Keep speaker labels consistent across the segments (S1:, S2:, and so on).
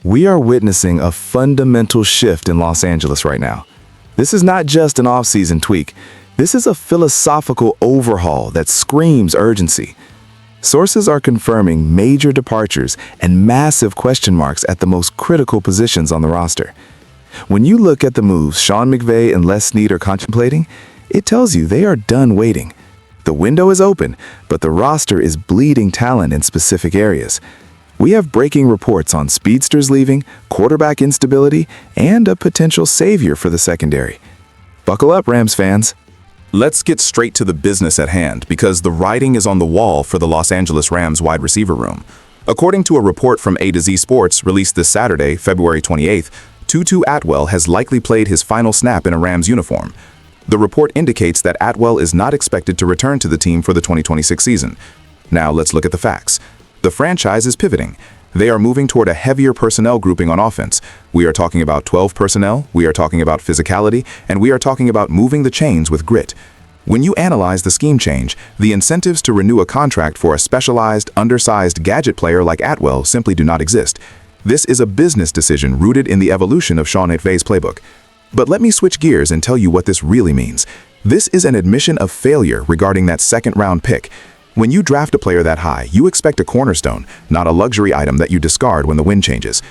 S1: We are witnessing a fundamental shift in Los Angeles right now. This is not just an offseason tweak. This is a philosophical overhaul that screams urgency. Sources are confirming major departures and massive question marks at the most critical positions on the roster. When you look at the moves Sean McVay and Les Snead are contemplating, it tells you they are done waiting. The window is open, but the roster is bleeding talent in specific areas. We have breaking reports on speedsters leaving, quarterback instability, and a potential savior for the secondary. Buckle up, Rams fans.
S2: Let's get straight to the business at hand because the writing is on the wall for the Los Angeles Rams wide receiver room. According to a report from A to Z Sports released this Saturday, February 28th, Tutu Atwell has likely played his final snap in a Rams uniform. The report indicates that Atwell is not expected to return to the team for the 2026 season. Now let's look at the facts. The franchise is pivoting. They are moving toward a heavier personnel grouping on offense. We are talking about 12 personnel, we are talking about physicality, and we are talking about moving the chains with grit. When you analyze the scheme change, the incentives to renew a contract for a specialized, undersized gadget player like Atwell simply do not exist. This is a business decision rooted in the evolution of Sean McVay's playbook. But let me switch gears and tell you what this really means. This is an admission of failure regarding that second-round pick. When you draft a player that high, you expect a cornerstone, not a luxury item that you discard when the wind changes.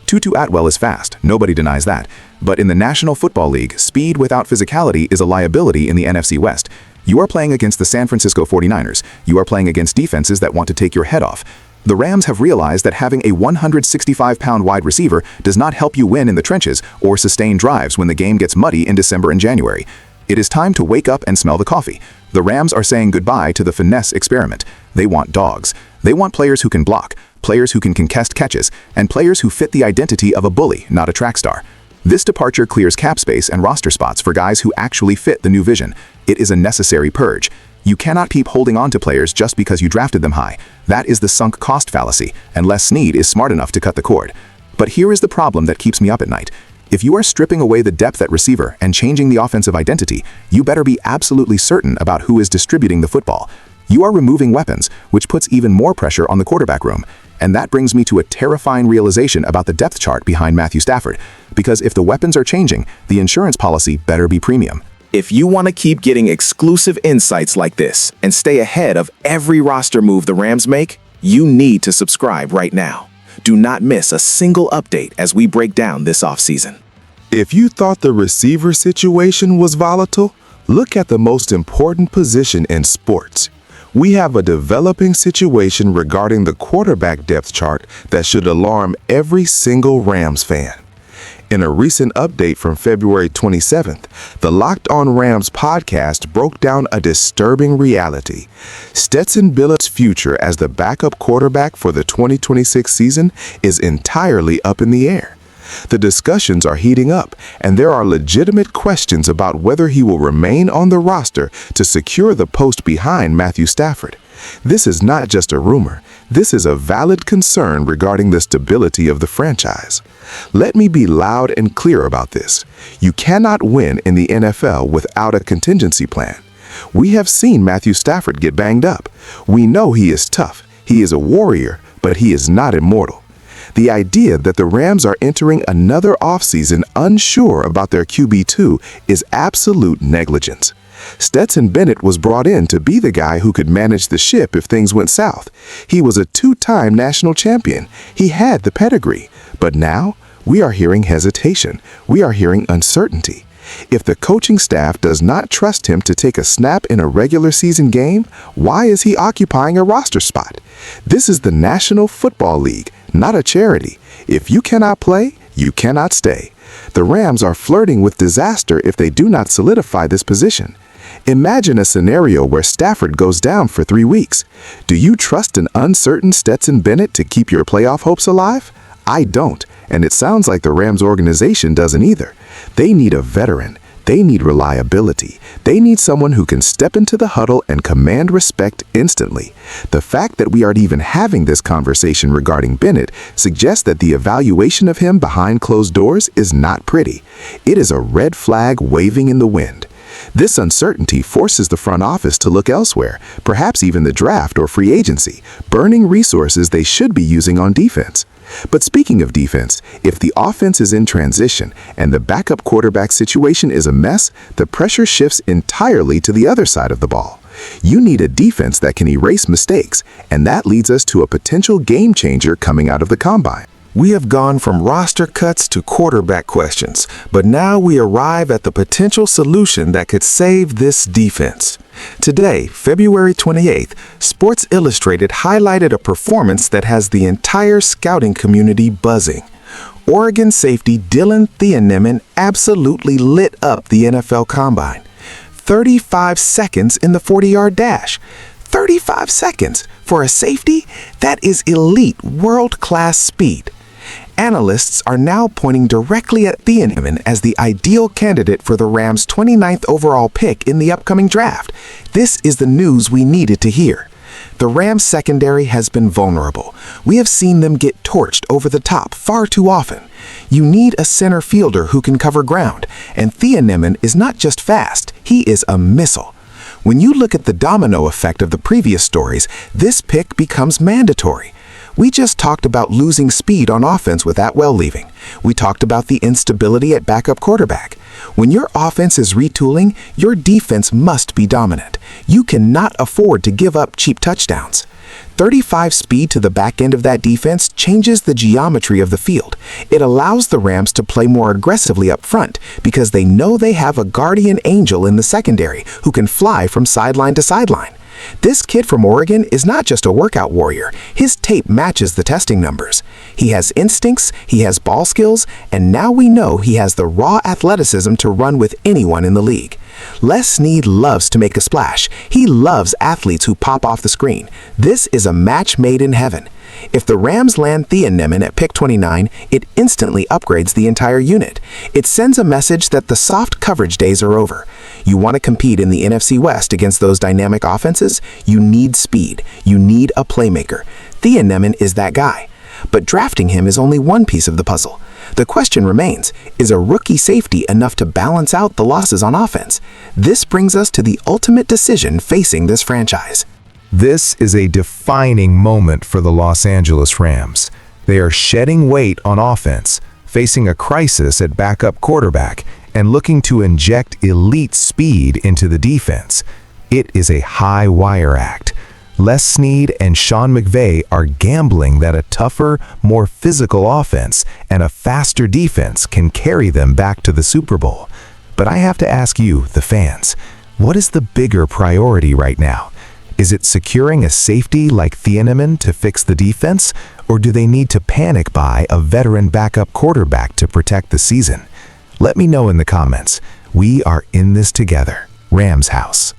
S2: Tutu Atwell is fast, nobody denies that. But in the National Football League, speed without physicality is a liability in the NFC West. You are playing against the San Francisco 49ers. You are playing against defenses that want to take your head off. The Rams have realized that having a 165-pound wide receiver does not help you win in the trenches or sustain drives when the game gets muddy in December and January. It is time to wake up and smell the coffee. The Rams are saying goodbye to the finesse experiment. They want dogs. They want players who can block, players who can contest catches, and players who fit the identity of a bully, not a track star. This departure clears cap space and roster spots for guys who actually fit the new vision. It is a necessary purge. You cannot keep holding on to players just because you drafted them high. That is the sunk cost fallacy, and Les Snead is smart enough to cut the cord. But here is the problem that keeps me up at night. If you are stripping away the depth at receiver and changing the offensive identity, you better be absolutely certain about who is distributing the football. You are removing weapons, which puts even more pressure on the quarterback room. And that brings me to a terrifying realization about the depth chart behind Matthew Stafford. Because if the weapons are changing, the insurance policy better be premium.
S3: If you want to keep getting exclusive insights like this and stay ahead of every roster move the Rams make, you need to subscribe right now. Do not miss a single update as we break down this offseason.
S4: If you thought the receiver situation was volatile, look at the most important position in sports. We have a developing situation regarding the quarterback depth chart that should alarm every single Rams fan. In a recent update from February 27th, the Locked On Rams podcast broke down a disturbing reality. Stetson Bennett's future as the backup quarterback for the 2026 season is entirely up in the air. The discussions are heating up, and there are legitimate questions about whether he will remain on the roster to secure the post behind Matthew Stafford. This is not just a rumor. This is a valid concern regarding the stability of the franchise. Let me be loud and clear about this. You cannot win in the NFL without a contingency plan. We have seen Matthew Stafford get banged up. We know he is tough. He is a warrior, but he is not immortal. The idea that the Rams are entering another offseason unsure about their QB2 is absolute negligence. Stetson Bennett was brought in to be the guy who could manage the ship if things went south. He was a two-time national champion. He had the pedigree. But now, we are hearing hesitation. We are hearing uncertainty. If the coaching staff does not trust him to take a snap in a regular season game, why is he occupying a roster spot? This is the National Football League, not a charity. If you cannot play, you cannot stay. The Rams are flirting with disaster if they do not solidify this position. Imagine a scenario where Stafford goes down for 3 weeks. Do you trust an uncertain Stetson Bennett to keep your playoff hopes alive? I don't, and it sounds like the Rams organization doesn't either. They need a veteran. They need reliability. They need someone who can step into the huddle and command respect instantly. The fact that we aren't even having this conversation regarding Bennett suggests that the evaluation of him behind closed doors is not pretty. It is a red flag waving in the wind. This uncertainty forces the front office to look elsewhere, perhaps even the draft or free agency, burning resources they should be using on defense. But speaking of defense, if the offense is in transition and the backup quarterback situation is a mess, the pressure shifts entirely to the other side of the ball. You need a defense that can erase mistakes, and that leads us to a potential game changer coming out of the combine.
S5: We have gone from roster cuts to quarterback questions, but now we arrive at the potential solution that could save this defense. Today, February 28th, Sports Illustrated highlighted a performance that has the entire scouting community buzzing. Oregon safety Dylan Thieneman absolutely lit up the NFL Combine. 35 seconds in the 40-yard dash. 35 seconds for a safety? That is elite, world-class speed. Analysts are now pointing directly at Thieneman as the ideal candidate for the Rams' 29th overall pick in the upcoming draft. This is the news we needed to hear. The Rams' secondary has been vulnerable. We have seen them get torched over the top far too often. You need a center fielder who can cover ground, and Thieneman is not just fast, he is a missile. When you look at the domino effect of the previous stories, this pick becomes mandatory. We just talked about losing speed on offense with Atwell leaving. We talked about the instability at backup quarterback. When your offense is retooling, your defense must be dominant. You cannot afford to give up cheap touchdowns. 35 speed to the back end of that defense changes the geometry of the field. It allows the Rams to play more aggressively up front because they know they have a guardian angel in the secondary who can fly from sideline to sideline. This kid from Oregon is not just a workout warrior. His tape matches the testing numbers. He has instincts, he has ball skills, and now we know he has the raw athleticism to run with anyone in the league. Les Snead loves to make a splash. He loves athletes who pop off the screen. This is a match made in heaven. If the Rams land Thieneman at pick 29, it instantly upgrades the entire unit. It sends a message that the soft coverage days are over. You want to compete in the NFC West against those dynamic offenses? You need speed. You need a playmaker. Thieneman is that guy. But drafting him is only one piece of the puzzle. The question remains, is a rookie safety enough to balance out the losses on offense? This brings us to the ultimate decision facing this franchise.
S2: This is a defining moment for the Los Angeles Rams. They are shedding weight on offense, facing a crisis at backup quarterback, and looking to inject elite speed into the defense. It is a high wire act. Les Snead and Sean McVay are gambling that a tougher, more physical offense and a faster defense can carry them back to the Super Bowl. But I have to ask you, the fans, what is the bigger priority right now? Is it securing a safety like Thieneman to fix the defense, or do they need to panic buy a veteran backup quarterback to protect the season? Let me know in the comments. We are in this together. Rams House.